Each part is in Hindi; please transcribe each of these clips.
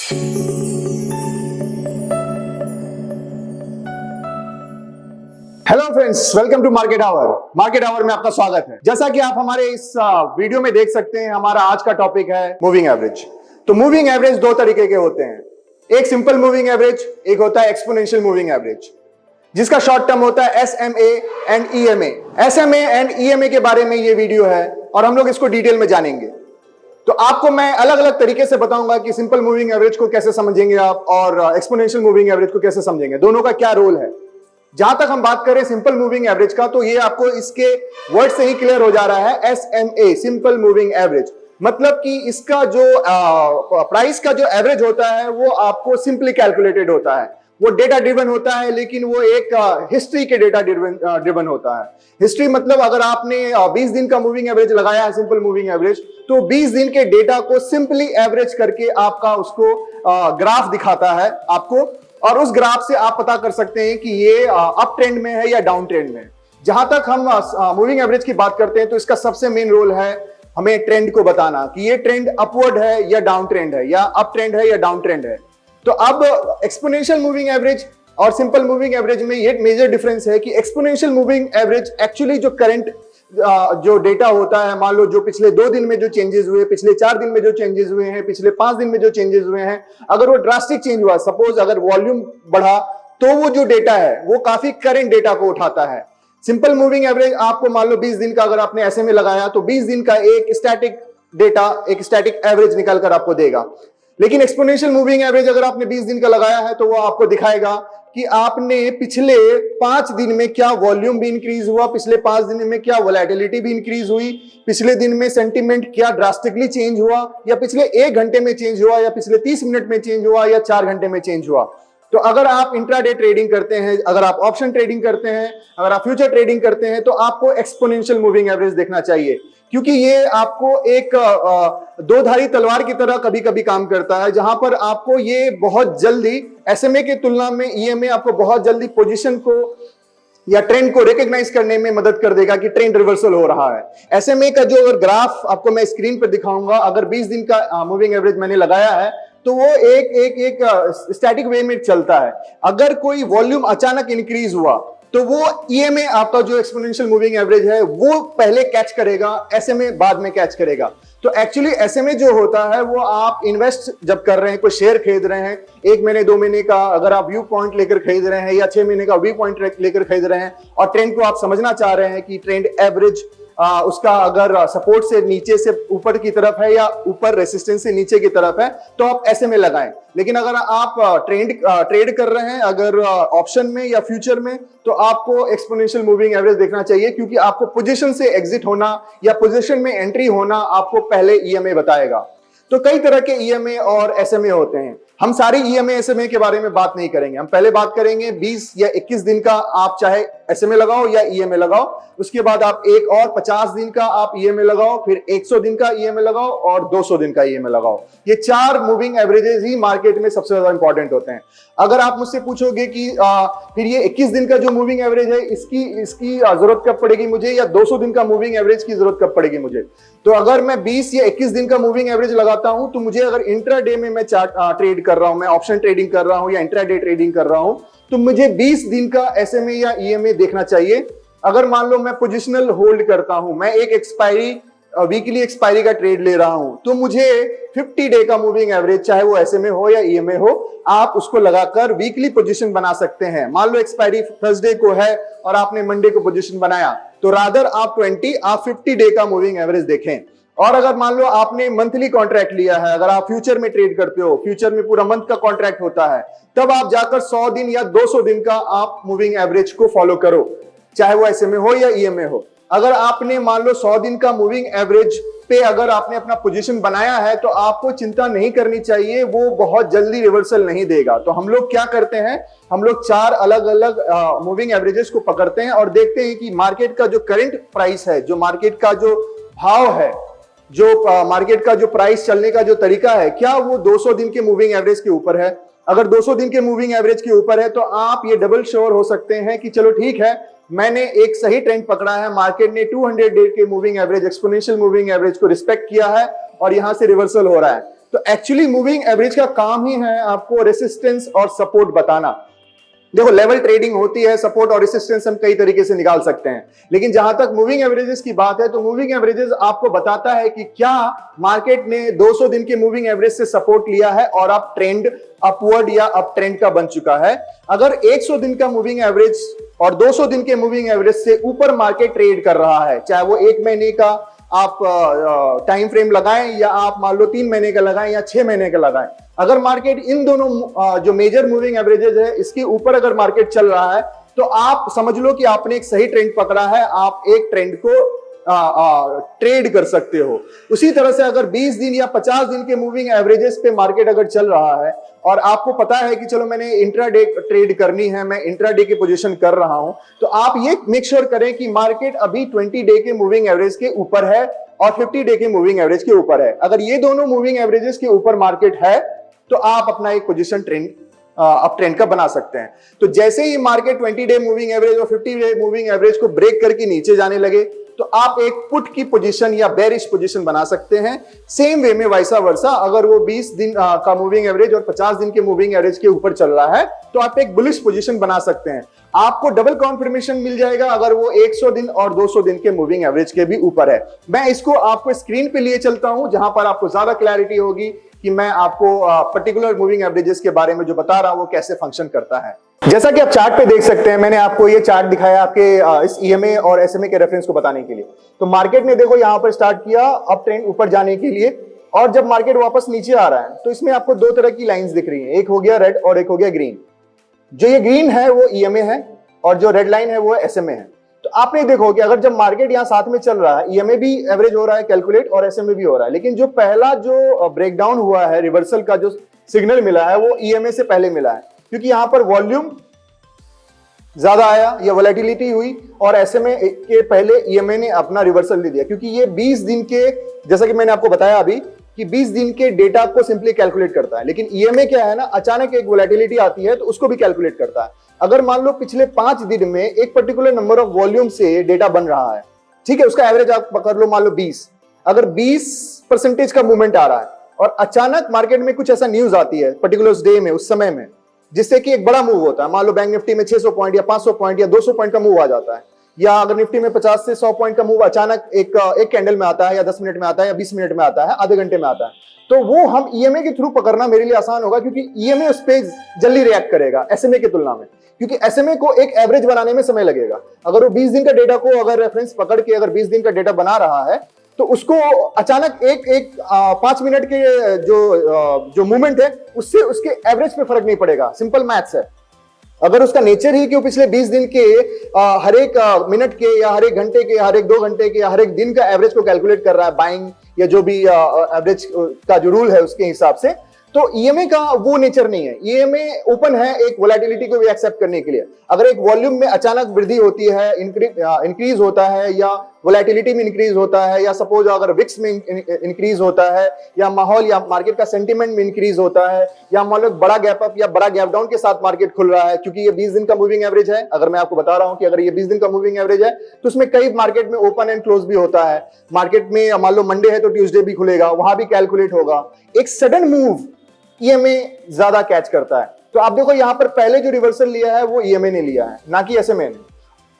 Hello friends, welcome to market hour. Market hour में आपका स्वागत है। जैसा कि आप हमारे इस वीडियो में देख सकते हैं, हमारा आज का टॉपिक है मूविंग एवरेज। तो मूविंग एवरेज दो तरीके के होते हैं, एक सिंपल मूविंग एवरेज, एक होता है एक्सपोनेंशियल मूविंग एवरेज, जिसका शॉर्ट टर्म होता है SMA and EMA। SMA and EMA के बारे में ये वीडियो है और हम लोग इसको डिटेल में जानेंगे। तो आपको मैं अलग अलग तरीके से बताऊंगा कि सिंपल मूविंग एवरेज को कैसे समझेंगे आप और एक्सपोनेंशियल मूविंग एवरेज को कैसे समझेंगे, दोनों का क्या रोल है। जहां तक हम बात करें सिंपल मूविंग एवरेज का, तो ये आपको इसके वर्ड से ही क्लियर हो जा रहा है। SMA सिंपल मूविंग एवरेज मतलब कि इसका जो प्राइस का जो एवरेज होता है वो आपको सिंपली कैलकुलेटेड होता है, वो डेटा ड्रिवन होता है, लेकिन वो एक हिस्ट्री के डेटा ड्रिवन होता है। हिस्ट्री मतलब अगर आपने 20 दिन का मूविंग एवरेज लगाया है, सिंपल मूविंग एवरेज, तो 20 दिन के डेटा को सिंपली एवरेज करके आपका उसको ग्राफ दिखाता है आपको, और उस ग्राफ से आप पता कर सकते हैं कि ये अप ट्रेंड में है या डाउन ट्रेंड में है। जहां तक हम मूविंग एवरेज की बात करते हैं तो इसका सबसे मेन रोल है हमें ट्रेंड को बताना कि ये ट्रेंड अपवर्ड है या डाउन ट्रेंड है, या अप ट्रेंड है या डाउन ट्रेंड है। तो अब एक्सपोनेंशियल मूविंग एवरेज और सिंपल मूविंग एवरेज में ये मेजर डिफरेंस है कि एक्सपोनेंशियल मूविंग एवरेज एक्चुअली जो करंट जो डेटा होता है, मान लो जो पिछले 2 दिन में जो चेंजेस हुए, पिछले 4 दिन में जो चेंजेस हुए हैं, पिछले 5 दिन में जो चेंजेस हुए हैं, अगर वो ड्रास्टिक चेंज हुआ, सपोज अगर वॉल्यूम बढ़ा, तो वो जो डेटा है वो काफी करंट डेटा को उठाता है। सिंपल मूविंग एवरेज आपको मान लो 20 दिन का अगर आपने SMA लगाया तो 20 दिन का एक स्टैटिक डेटा, एक स्टैटिक एवरेज निकल कर आपको देगा। लेकिन एक्सपोनेंशियल मूविंग एवरेज अगर आपने 20 दिन का लगाया है तो वो आपको दिखाएगा कि आपने पिछले 5 दिन में क्या वॉल्यूम भी इंक्रीज हुआ, पिछले 5 दिन में क्या वोलेटिलिटी भी इंक्रीज हुई, पिछले दिन में सेंटीमेंट क्या ड्रास्टिकली चेंज हुआ, या पिछले 1 घंटे में चेंज हुआ, या पिछले 30 मिनट में चेंज हुआ, या 4 घंटे में चेंज हुआ। तो अगर आप इंट्राडे ट्रेडिंग करते हैं, अगर आप ऑप्शन ट्रेडिंग करते हैं, अगर आप फ्यूचर ट्रेडिंग करते हैं, तो आपको एक्सपोनेंशियल मूविंग एवरेज देखना चाहिए, क्योंकि ये आपको एक दो धारी तलवार की तरह कभी कभी काम करता है, जहां पर आपको ये बहुत जल्दी SMA की तुलना में EMA आपको बहुत जल्दी पोजीशन को या ट्रेंड को रिकॉग्नाइज करने में मदद कर देगा कि ट्रेंड रिवर्सल हो रहा है। SMA का जो अगर ग्राफ आपको मैं स्क्रीन पर दिखाऊंगा, अगर 20 दिन का मूविंग एवरेज मैंने लगाया है तो वो एक स्टैटिक वे में चलता है। अगर कोई वॉल्यूम अचानक इंक्रीज हुआ तो वो EMA आपका जो एक्सपोनेंशियल मूविंग एवरेज है वो पहले कैच करेगा, SMA बाद में कैच करेगा। तो एक्चुअली SMA जो होता है वो आप इन्वेस्ट जब कर रहे हैं, कोई शेयर खरीद रहे हैं, 1 महीने 2 महीने का अगर आप व्यू पॉइंट लेकर खरीद रहे हैं, या 6 महीने का व्यू पॉइंट लेकर खरीद रहे हैं, और ट्रेंड को आप समझना चाह रहे हैं कि ट्रेंड एवरेज उसका अगर सपोर्ट से नीचे से ऊपर की तरफ है या ऊपर रेसिस्टेंस से नीचे की तरफ है, तो आप SMA लगाएं। लेकिन अगर आप ट्रेड कर रहे हैं अगर ऑप्शन में या फ्यूचर में, तो आपको एक्सपोनेंशियल मूविंग एवरेज देखना चाहिए, क्योंकि आपको पोजीशन से एग्जिट होना या पोजीशन में एंट्री होना आपको पहले EMA बताएगा। तो कई तरह के EMA और SMA होते हैं। हम सारी EMA SMA के बारे में बात नहीं करेंगे, हम पहले बात करेंगे 20 या 21 दिन का आप चाहे SMA लगाओ या EMA लगाओ, उसके बाद आप एक और 50 दिन का आप EMA लगाओ, फिर 100 दिन का EMA लगाओ और 200 दिन का EMA लगाओ। ये 4 मूविंग एवरेजेस ही मार्केट में सबसे ज्यादा इंपॉर्टेंट होते हैं। अगर आप मुझसे पूछोगे कि फिर ये 21 दिन का जो मूविंग एवरेज है इसकी जरूरत कब पड़ेगी मुझे, या 200 दिन का मूविंग एवरेज की जरूरत कब पड़ेगी मुझे, तो अगर मैं 20 या 21 दिन का मूविंग एवरेज लगाता हूं तो मुझे अगर इंट्राडे में मैं ट्रेड कर रहा हूं, मैं ऑप्शन ट्रेडिंग कर रहा हूं या इंट्राडे ट्रेडिंग कर रहा हूं, तो मुझे 20 दिन का SMA या EMA देखना चाहिए। अगर मान लो मैं पोजिशनल होल्ड करता हूं, मैं एक वीकली एक्सपायरी का ट्रेड ले रहा हूं, तो मुझे 50 डे का मूविंग एवरेज, चाहे वो SMA हो या EMA हो, आप उसको लगाकर वीकली पोजीशन बना सकते हैं। मान लो एक्सपायरी थर्सडे को है और आपने मंडे को पोजीशन बनाया, तो रादर आप 50 डे का मूविंग एवरेज देखें। और अगर मान लो आपने मंथली कॉन्ट्रैक्ट लिया है, अगर आप फ्यूचर में ट्रेड करते हो, फ्यूचर में पूरा मंथ का कॉन्ट्रैक्ट होता है, तब आप जाकर 100 दिन या 200 दिन का आप मूविंग एवरेज को फॉलो करो, चाहे वो SMA हो या EMA हो। अगर आपने मान लो 100 दिन का मूविंग एवरेज पे अगर आपने अपना पोजीशन बनाया है, तो आपको चिंता नहीं करनी चाहिए, वो बहुत जल्दी रिवर्सल नहीं देगा। तो हम लोग क्या करते हैं, हम लोग 4 अलग अलग मूविंग एवरेजेस को पकड़ते हैं और देखते हैं कि मार्केट का जो करंट प्राइस है, जो मार्केट का जो भाव है, जो मार्केट का जो प्राइस चलने का जो तरीका है, क्या वो 200 दिन के मूविंग एवरेज के ऊपर है। अगर 200 दिन के मूविंग एवरेज के ऊपर है तो आप ये डबल श्योर हो सकते हैं कि चलो ठीक है, मैंने एक सही ट्रेंड पकड़ा है, मार्केट ने 200 डे के moving average, exponential moving average को रिस्पेक्ट किया है और यहां से रिवर्सल हो रहा है। तो एक्चुअली मूविंग एवरेज का काम ही है आपको रेसिस्टेंस और सपोर्ट बताना। देखो लेवल ट्रेडिंग होती है, सपोर्ट और रेसिस्टेंस हम कई तरीके से निकाल सकते हैं, लेकिन जहां तक मूविंग एवरेजेस की बात है तो मूविंग एवरेजेस आपको बताता है कि क्या मार्केट ने 200 दिन के मूविंग एवरेज से सपोर्ट लिया है और अब ट्रेंड अपवर्ड या अप ट्रेंड का बन चुका है। अगर 100 दिन का मूविंग एवरेज और 200 दिन के मूविंग एवरेज से ऊपर मार्केट ट्रेड कर रहा है, चाहे वो 1 महीने का आप टाइम फ्रेम लगाएं या आप मान लो 3 महीने का लगाएं या 6 महीने का लगाएं, अगर मार्केट इन दोनों जो मेजर मूविंग एवरेजेस है इसके ऊपर अगर मार्केट चल रहा है तो आप समझ लो कि आपने एक सही ट्रेंड पकड़ा है, आप एक ट्रेंड को ट्रेड कर सकते हो। उसी तरह से अगर 20 दिन या 50 दिन के मूविंग एवरेजेस पे मार्केट अगर चल रहा है और आपको पता है कि चलो मैंने इंट्राडे ट्रेड करनी है, मैं इंट्राडे की पोजीशन कर रहा हूं, तो आप ये मेक श्योर करें कि मार्केट अभी 20 डे के मूविंग एवरेज के ऊपर है और 50 डे के मूविंग एवरेज के ऊपर है। अगर ये दोनों मूविंग एवरेजेस के ऊपर मार्केट है तो आप अपना एक पोजीशन ट्रेंड अप ट्रेंड का बना सकते हैं। तो जैसे ही मार्केट 20 डे मूविंग एवरेज और 50 डे मूविंग एवरेज को ब्रेक करके नीचे जाने लगे तो आप एक पुट की पोजीशन या बेरिश पोजीशन बना सकते हैं। सेम वे में वाइसा वर्सा, अगर वो 20 दिन का मूविंग एवरेज और 50 दिन के मूविंग एवरेज के ऊपर चल रहा है तो आप एक बुलिश पोजीशन बना सकते हैं। आपको डबल कॉन्फर्मेशन मिल जाएगा अगर वो 100 दिन और 200 दिन के मूविंग एवरेज के भी ऊपर है। मैं इसको आपको स्क्रीन पे लिए चलता हूं जहां पर आपको ज्यादा क्लैरिटी होगी कि मैं आपको पर्टिकुलर मूविंग एवरेजेस के बारे में जो बता रहा हूं वो कैसे फंक्शन करता है। जैसा कि आप चार्ट पे देख सकते हैं, मैंने आपको ये चार्ट दिखाया आपके इस ईएमए और एसएमए के रेफरेंस को बताने के लिए। तो मार्केट ने देखो यहां पर स्टार्ट किया अप ट्रेंड ऊपर जाने के लिए, और जब मार्केट वापस नीचे आ रहा है तो इसमें आपको दो तरह की लाइंस दिख रही हैं, एक हो गया रेड और एक हो गया ग्रीन। जो ये ग्रीन है वो ईएमए है और जो रेड लाइन है वो एसएमए है। तो आपने देखो कि अगर जब मार्केट यहां साथ में चल रहा है, ईएमए भी एवरेज हो रहा है कैलकुलेट और एसएमए भी हो रहा है, लेकिन जो पहला जो ब्रेकडाउन हुआ है, रिवर्सल का जो सिग्नल मिला है वो ईएमए से पहले मिला है, क्योंकि यहां पर वॉल्यूम ज्यादा आया या वोलेटिलिटी हुई और एसएमए के पहले ईएमए ने अपना रिवर्सल दे दिया, क्योंकि ये 20 दिन के, जैसा कि मैंने आपको बताया अभी कि 20 दिन के डेटा को सिंपली कैलकुलेट करता है, लेकिन ईएमए क्या है ना, अचानक एक वोलेटिलिटी आती है तो उसको भी कैलकुलेट करता है। अगर मान लो पिछले 5 दिन में एक पर्टिकुलर नंबर ऑफ वॉल्यूम से डेटा बन रहा है, ठीक है, उसका एवरेज आप पकड़ लो मान लो 20, अगर 20% का मूवमेंट आ रहा है और अचानक मार्केट में कुछ ऐसा न्यूज आती है पर्टिकुलर डे में, उस समय में, जिससे कि एक बड़ा मूव होता है, मान लो बैंक निफ्टी में 600 पॉइंट या 500 पॉइंट या 200 पॉइंट का मूव आ जाता है, या अगर निफ्टी में 50 से 100 पॉइंट का मूव अचानक एक कैंडल में आता है या 10 मिनट में आता है या 20 मिनट में आता है, आधे घंटे में आता है, तो वो हम ईएमए के थ्रू पकड़ना मेरे लिए आसान होगा, क्योंकि ईएमए उस पे जल्दी रिएक्ट करेगा एसएमए की तुलना में, क्योंकि एसएमए को एक एवरेज बनाने में समय लगेगा। अगर वो 20 दिन का डेटा को अगर रेफरेंस पकड़ के अगर 20 दिन का डेटा बना रहा है तो उसको अचानक एक 5 मिनट के जो मूवमेंट है उससे उसके एवरेज पे फर्क नहीं पड़ेगा। सिंपल मैथ्स है। अगर उसका नेचर ही कि वो पिछले 20 दिन के हर एक मिनट के या हर एक घंटे के, हर एक 2 घंटे के, हर एक दिन का एवरेज को कैलकुलेट कर रहा है, बाइंग या जो भी एवरेज का जो रूल है उसके हिसाब से, तो ईएमए का वो नेचर नहीं है। ईएमए ओपन है एक वोलेटिलिटी को भी एक्सेप्ट करने के लिए। अगर एक वॉल्यूम में अचानक वृद्धि होती है, इंक्रीज होता है, या वोलेटिलिटी में इंक्रीज होता है, या सपोज अगर विक्स में इंक्रीज होता है, या माहौल या मार्केट का सेंटीमेंट में इंक्रीज होता है, या मान लो बड़ा गैप अप या बड़ा गैप डाउन के साथ मार्केट खुल रहा है, क्योंकि ये 20 दिन का मूविंग एवरेज है। अगर मैं आपको बता रहा हूं कि अगर ये 20 दिन का मूविंग एवरेज है तो उसमें कई मार्केट में ओपन एंड क्लोज भी होता है। मार्केट में मान लो मंडे है तो ट्यूसडे भी खुलेगा, वहां भी कैलकुलेट होगा। एक सडन मूव ईएमए ज्यादा कैच करता है। तो आप देखो यहां पर पहले जो रिवर्सल लिया है वो ईएमए ने लिया है, ना कि एसएमए ने।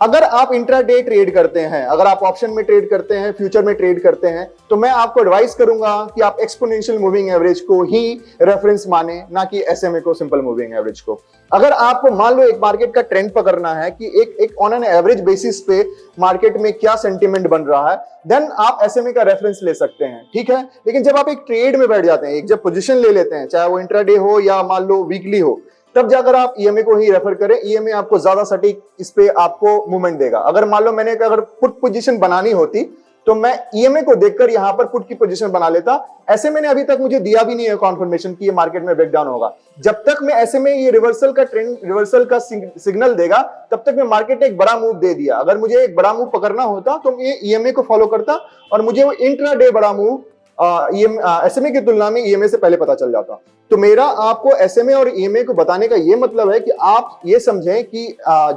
अगर आप इंट्राडे ट्रेड करते हैं, अगर आप ऑप्शन में ट्रेड करते हैं, फ्यूचर में ट्रेड करते हैं, तो मैं आपको एडवाइस करूंगा कि आप एक्सपोनेंशियल मूविंग एवरेज को ही रेफरेंस माने, ना कि एसएमए को, सिंपल मूविंग एवरेज को। अगर आपको मान लो एक मार्केट का ट्रेंड पकड़ना है कि एक ऑन एन एवरेज बेसिस पे मार्केट में क्या सेंटीमेंट बन रहा है, देन आप एसएमए का रेफरेंस ले सकते हैं, ठीक है। लेकिन जब आप एक ट्रेड में बैठ जाते हैं, एक जब पोजीशन ले लेते हैं, चाहे वो इंट्राडे हो या मान लो वीकली हो, तब जाकर आप ईएमए को ही रेफर करें। ईएमए आपको ज्यादा सटीक इस पे आपको मूवमेंट देगा। अगर मान लो मैंने अगर पुट पोजीशन बनानी होती तो मैं ईएमए को देखकर यहां पर पुट की पोजीशन बना लेता। ऐसे मैंने अभी तक मुझे दिया भी नहीं है कॉन्फर्मेशन कि ये मार्केट में ब्रेकडाउन होगा। जब तक मैं ऐसे में ये रिवर्सल का ट्रेंड, रिवर्सल का सिग्नल देगा, तब तक मैं मार्केट ने एक बड़ा मूव दे दिया। अगर मुझे एक बड़ा मूव पकड़ना होता तो मैं ईएमए को फॉलो करता और मुझे वो इंट्राडे बड़ा मूव एसएमए की तुलना में ईएमए से पहले पता चल जाता। तो मेरा आपको एसएमए और ईएमए को बताने का ये मतलब है कि आप ये समझें कि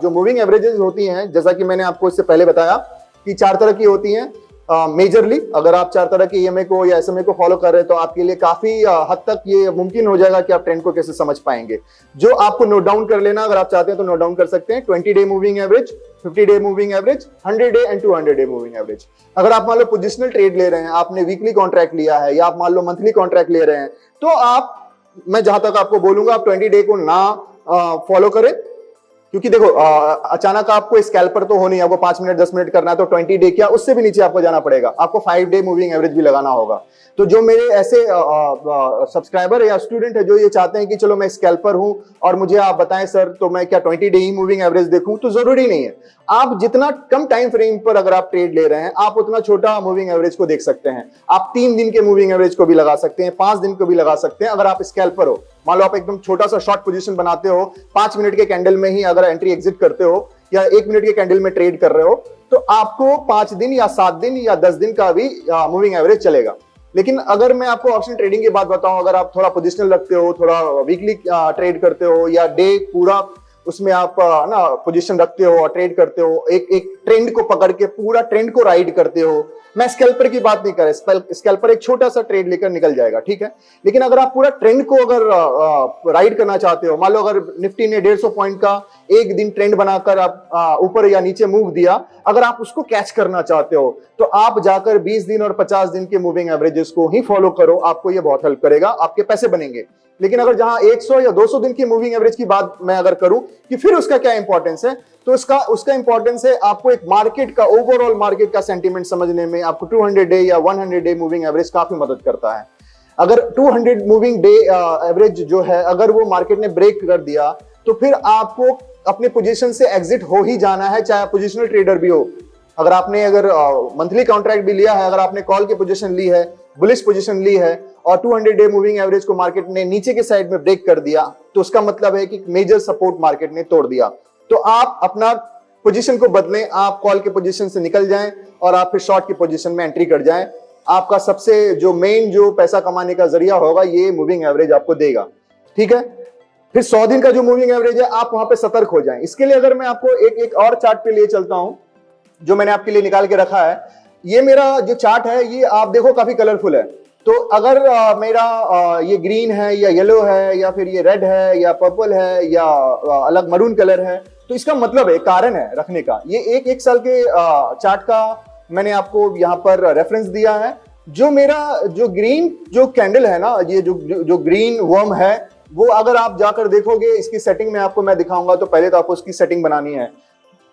जो मूविंग एवरेजेस होती हैं, जैसा कि मैंने आपको इससे पहले बताया कि 4 तरह की होती हैं, मेजरली अगर आप 4 तरह के ईएमए को या एसएमए को फॉलो कर रहे हैं तो आपके लिए काफी हद तक ये मुमकिन हो जाएगा कि आप ट्रेंड को कैसे समझ पाएंगे। जो आपको नोट डाउन कर लेना, अगर आप चाहते हैं तो नोट डाउन कर सकते हैं। 20 day moving average, 50 day moving average, 100 day and 200 day moving average. अगर आप मान लो पोजिशनल ट्रेड ले रहे हैं, आपने वीकली कॉन्ट्रैक्ट लिया है या आप मान लो मंथली कॉन्ट्रैक्ट ले रहे हैं, तो मैं जहां तक आपको बोलूंगा आप 20 डे को ना फॉलो करें, क्योंकि देखो अचानक आपको स्कैल्पर तो हो नहीं, आपको 5 मिनट 10 मिनट करना है तो 20 डे क्या उससे भी नीचे आपको जाना पड़ेगा, आपको 5 डे मूविंग एवरेज भी लगाना होगा। तो जो मेरे ऐसे सब्सक्राइबर या स्टूडेंट है जो ये चाहते हैं कि चलो मैं स्कैल्पर हूं और मुझे आप बताएं सर तो मैं क्या 20 डे ही मूविंग एवरेज देखूं, तो जरूरी नहीं है। आप जितना कम टाइम फ्रेम पर अगर आप ट्रेड ले रहे हैं आप उतना छोटा मूविंग एवरेज को देख सकते हैं। आप 3 दिन के मूविंग एवरेज को भी लगा सकते हैं, 5 दिन को भी लगा सकते हैं। अगर आप स्कैल्पर हो, मान लो आप एकदम छोटा सा शॉर्ट पोजीशन बनाते हो, 5 मिनट के कैंडल में ही अगर एंट्री एग्जिट करते हो या 1 मिनट के कैंडल में ट्रेड कर रहे हो, तो आपको 5 दिन या 7 दिन या 10 दिन का भी मूविंग एवरेज चलेगा। लेकिन अगर मैं आपको ऑप्शन ट्रेडिंग की बात बताऊं, अगर आप थोड़ा पोजिशनल रखते हो, थोड़ा वीकली ट्रेड करते हो या डे पूरा उसमें आप ना पोजीशन रखते हो और ट्रेड करते हो, एक ट्रेंड को पकड़ के पूरा ट्रेंड को राइड करते हो, मैं स्कैल्पर की बात नहीं कर रहा, स्कैल्पर एक छोटा सा ट्रेड लेकर निकल जाएगा, ठीक है। लेकिन अगर आप पूरा ट्रेंड को अगर राइड करना चाहते हो, मान लो अगर निफ्टी ने 150 पॉइंट का एक दिन ट्रेंड बनाकर आप ऊपर या नीचे मूव दिया, अगर आप उसको कैच करना चाहते हो तो आप जाकर 20 दिन और 50 दिन के मूविंग एवरेजेस को ही फॉलो करो, आपको ये बहुत हेल्प करेगा, आपके पैसे बनेंगे। लेकिन अगर जहां 100 या 200 दिन की मूविंग एवरेज की बात मैं अगर करूं कि फिर उसका क्या इंपॉर्टेंस है, तो उसका इंपॉर्टेंस है आपको एक मार्केट का ओवरऑल मार्केट का सेंटीमेंट समझने में आपको 200 डे या 100 डे मूविंग एवरेज काफी मदद करता है। अगर 200 मूविंग डे एवरेज जो है अगर वो मार्केट ने ब्रेक कर दिया तो फिर आपको अपने पोजीशन से एग्जिट हो ही जाना है, चाहे पोजिशनल ट्रेडर भी हो। अगर आपने मंथली कॉन्ट्रैक्ट भी लिया है, अगर आपने कॉल की पोजीशन ली है, बुलिश पोजीशन ली है और 200 डे मूविंग एवरेज को मार्केट ने नीचे के साइड में ब्रेक कर दिया, तो उसका मतलब है कि मेजर सपोर्ट मार्केट ने तोड़ दिया। तो आप अपना पोजीशन को बदलें, आप कॉल के पोजीशन से निकल जाएं और आप फिर शॉर्ट की पोजीशन में एंट्री कर जाएं। आपका सबसे जो मेन जो पैसा कमाने का जरिया होगा ये मूविंग एवरेज आपको देगा, ठीक है। फिर 100 दिन का जो मूविंग एवरेज है आप वहां पे सतर्क हो जाएं। इसके लिए अगर मैं आपको एक और चार्ट पे ले चलता हूं जो मैंने आपके लिए निकाल के रखा है, ये मेरा जो चार्ट है ये आप देखो काफी कलरफुल है। तो अगर मेरा ये ग्रीन है या येलो है या फिर ये रेड है या पर्पल है या अलग मरून कलर है, तो इसका मतलब है, कारण है रखने का। ये एक साल के चार्ट का मैंने आपको यहाँ पर रेफरेंस दिया है। जो मेरा जो ग्रीन जो कैंडल है ना, ये जो ग्रीन वर्म है, वो अगर आप जाकर देखोगे इसकी सेटिंग में आपको मैं दिखाऊंगा, तो पहले तो आपको उसकी सेटिंग बनानी है।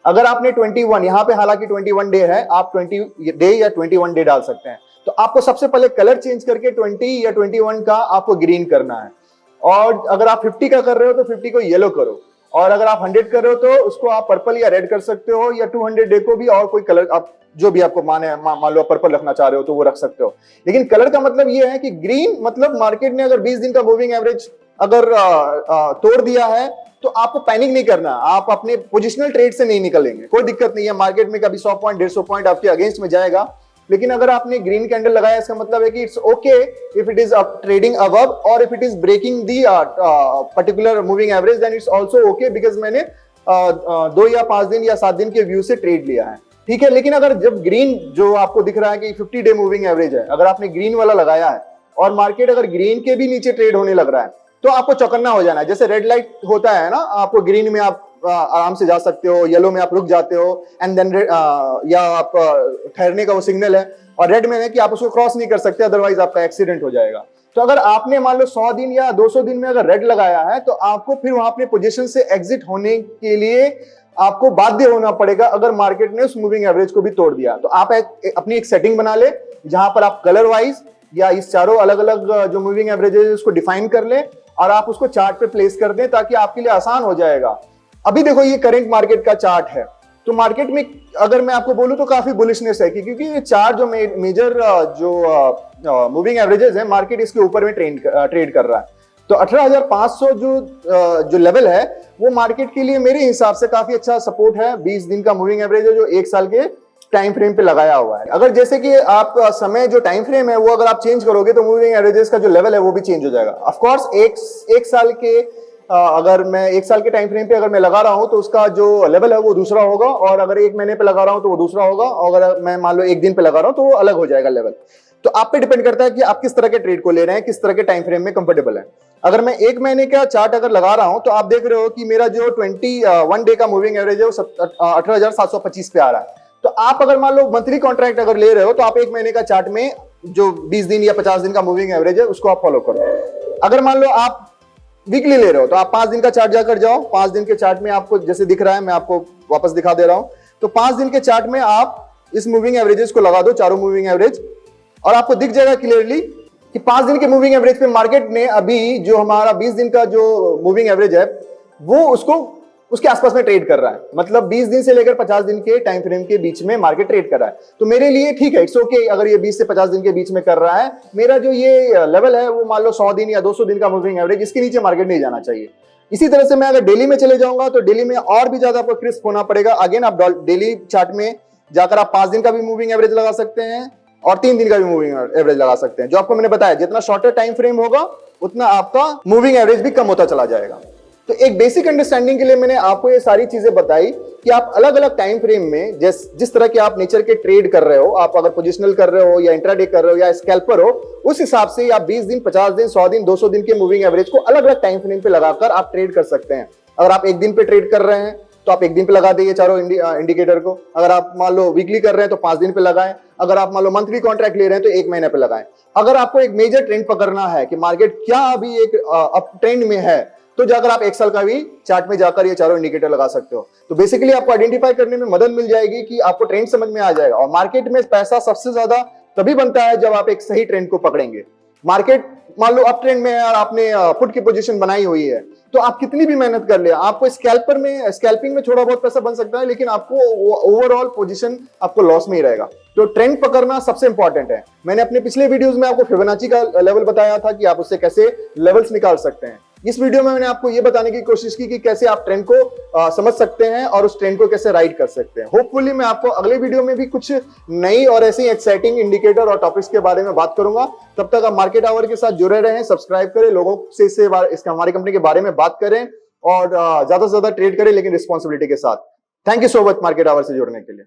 अगर आपने 21 यहाँ पे हालांकि 21 डे है, आप 20 डे या 21 डे डाल सकते हैं। तो आपको सबसे पहले कलर चेंज करके 20 या 21 का आपको ग्रीन करना है, और अगर आप 50 का कर रहे हो तो 50 को येलो करो, और अगर आप 100 कर रहे हो तो उसको आप पर्पल या रेड कर सकते हो, या 200 डे को भी और कोई कलर आप जो भी आपको मान लो पर्पल रखना चाह रहे हो तो वो रख सकते हो। लेकिन कलर का मतलब ये है कि ग्रीन मतलब मार्केट ने अगर 20 दिन का मूविंग एवरेज अगर तोड़ दिया है तो आपको पैनिक नहीं करना, आप अपने पोजिशनल ट्रेड से नहीं निकलेंगे, कोई दिक्कत नहीं है। मार्केट में कभी 100 पॉइंट 150 पॉइंट आपके अगेंस्ट में जाएगा, लेकिन अगर आपने ग्रीन कैंडल लगाया इसका मतलब है कि it's okay if it is trading above, और if it is breaking the particular moving average, then it's also okay because मैंने 2 या 5 दिन या 7 दिन के व्यू से ट्रेड लिया है, ठीक है। लेकिन अगर जब ग्रीन जो आपको दिख रहा है कि 50 डे मूविंग एवरेज है, अगर आपने ग्रीन वाला लगाया है और मार्केट अगर ग्रीन के भी नीचे ट्रेड होने लग रहा है, तो आपको चौकन्ना हो जाना है। जैसे रेड लाइट होता है ना, आपको ग्रीन में आप आराम से जा सकते हो, येलो में आप रुक जाते हो, एंड देन या आप ठहरने का वो सिग्नल है, और रेड में है कि आप उसको क्रॉस नहीं कर सकते, अदरवाइज आपका एक्सीडेंट हो जाएगा। तो अगर आपने मान लो 100 दिन या 200 दिन में अगर रेड लगाया है, तो आपको फिर वहां अपने पोजीशन से एग्जिट होने के लिए आपको बाध्य होना पड़ेगा अगर मार्केट ने उस मूविंग एवरेज को भी तोड़ दिया। तो आप अपनी एक सेटिंग बना ले जहां पर आप कलर वाइज या इस चारों अलग अलग जो मूविंग एवरेजेस उसको डिफाइन कर ले और आप उसको चार्ट पे प्लेस कर दें, ताकि आपके लिए आसान हो जाएगा। अभी देखो ये करंट मार्केट का चार्ट है, तो मार्केट में अगर मैं आपको बोलूं तो काफी बुलिशनेस है, क्योंकि ये चार जो मेजर जो मूविंग एवरेजेस है मार्केट इसके ऊपर में ट्रेड कर रहा है। तो 18,500 जो लेवल है वो मार्केट के लिए मेरे हिसाब से काफी अच्छा सपोर्ट है। 20 दिन का मूविंग एवरेज है जो 1 साल के टाइम फ्रेम पे लगाया हुआ है। अगर जैसे कि आप समय जो टाइम फ्रेम है वो अगर आप चेंज करोगे तो मूविंग एवरेजेस का जो लेवल है वो भी चेंज हो जाएगा। ऑफ कोर्स एक साल के अगर मैं एक साल के टाइम फ्रेम पे अगर मैं लगा रहा हूं तो उसका जो लेवल है वो दूसरा होगा, और अगर एक महीने पे लगा रहा हूं तो वो दूसरा होगा, और अगर मैं मान लो एक दिन पे लगा रहा हूं तो वो अलग हो जाएगा लेवल। तो आप पे डिपेंड करता है कि आप किस तरह के ट्रेड को ले रहे हैं, किस तरह के टाइम फ्रेम में कंफर्टेबल है। अगर मैं एक महीने का चार्ट अगर लगा रहा हूं तो आप देख रहे हो कि मेरा जो 21 डे का मूविंग एवरेज है वो 18,725 पे आ रहा है। तो आप अगर मान लो मंथली कॉन्ट्रैक्ट अगर ले रहे हो तो आप एक महीने का चार्ट में जो 20 दिन या 50 दिन का मूविंग एवरेज है उसको आप फॉलो करो। अगर मान लो आप वीकली ले रहे हो तो आप 5 दिन का चार्ट जाकर जाओ। 5 दिन के चार्ट में आपको जैसे दिख रहा है, मैं आपको वापस दिखा दे रहा हूं। तो 5 दिन के चार्ट में आप इस मूविंग एवरेजेस को लगा दो, चारों मूविंग एवरेज, और आपको दिख जाएगा क्लियरली कि 5 दिन के मूविंग एवरेज पे मार्केट ने अभी जो हमारा 20 दिन का जो मूविंग एवरेज है वो उसके आसपास में ट्रेड कर रहा है। मतलब 20 दिन से लेकर 50 दिन के टाइम फ्रेम के बीच में मार्केट ट्रेड कर रहा है। तो मेरे लिए ठीक है, इट्स ओके अगर ये 20 से 50 दिन के बीच में कर रहा है। मेरा जो ये लेवल है वो मान लो 100 दिन या 200 दिन का मूविंग एवरेज, इसके नीचे मार्केट नहीं जाना चाहिए। इसी तरह से मैं अगर डेली में चले जाऊंगा तो डेली में और भी ज्यादा आपको क्रिस्प होना पड़ेगा। अगेन आप डेली चार्ट में जाकर आप 5 दिन का भी मूविंग एवरेज लगा सकते हैं और 3 दिन का भी मूविंग एवरेज लगा सकते हैं। जो आपको मैंने बताया, जितना शॉर्टर टाइम फ्रेम होगा उतना आपका मूविंग एवरेज भी कम होता चला जाएगा। तो एक बेसिक अंडरस्टैंडिंग के लिए मैंने आपको ये सारी चीजें बताई कि आप अलग अलग टाइम फ्रेम में जिस तरह के आप नेचर के ट्रेड कर रहे हो, आप अगर पोजिशनल कर रहे हो या इंट्राडे कर रहे हो या स्कैल्पर हो, उस हिसाब से आप 20 दिन, 50 दिन, 100 दिन, 200 दिन के मूविंग एवरेज को अलग अलग टाइम फ्रेम पे लगाकर आप ट्रेड कर सकते हैं। अगर आप एक दिन पे ट्रेड कर रहे हैं तो आप एक दिन पे लगा दीजिए चारों इंडिकेटर को। अगर आप मान लो वीकली कर रहे हैं तो 5 दिन पे लगाएं। अगर आप मान लो मंथली कॉन्ट्रैक्ट ले रहे हैं तो 1 महीने पे लगाएं। अगर आपको एक मेजर ट्रेंड पकड़ना है कि मार्केट क्या अभी एक अप ट्रेंड में है, तो जाकर आप एक साल का भी चार्ट में जाकर ये चारों इंडिकेटर लगा सकते हो। तो बेसिकली आपको आइडेंटिफाई करने में मदद मिल जाएगी कि आपको ट्रेंड समझ में आ जाएगा। और मार्केट में पैसा सबसे ज्यादा तभी बनता है जब आप एक सही ट्रेंड को पकड़ेंगे। मार्केट मान लो अप ट्रेंड में है और आपने पुट की पोजीशन बनाई हुई है, तो आप कितनी भी मेहनत कर ले, आपको स्कैल्पिंग में थोड़ा बहुत पैसा बन सकता है, लेकिन आपको ओवरऑल पोजीशन आपको लॉस में ही रहेगा। तो ट्रेंड पकड़ना सबसे इंपॉर्टेंट है। मैंने अपने पिछले वीडियोस में आपको फिबोनाची का लेवल बताया था कि आप उससे कैसे लेवल्स निकाल सकते हैं। इस वीडियो में मैंने आपको ये बताने की कोशिश की कि कैसे आप ट्रेंड को समझ सकते हैं और उस ट्रेंड को कैसे राइड कर सकते हैं। होपफुली मैं आपको अगले वीडियो में भी कुछ नई और ऐसी एक्साइटिंग इंडिकेटर और टॉपिक्स के बारे में बात करूंगा। तब तक आप मार्केट आवर के साथ जुड़े रहें, सब्सक्राइब करें, लोगों से हमारी कंपनी के बारे में बात करें और ज्यादा से ज्यादा ट्रेड करें, लेकिन रिस्पॉन्सिबिलिटी के साथ। Thank you so much market hour से जुड़ने के लिए।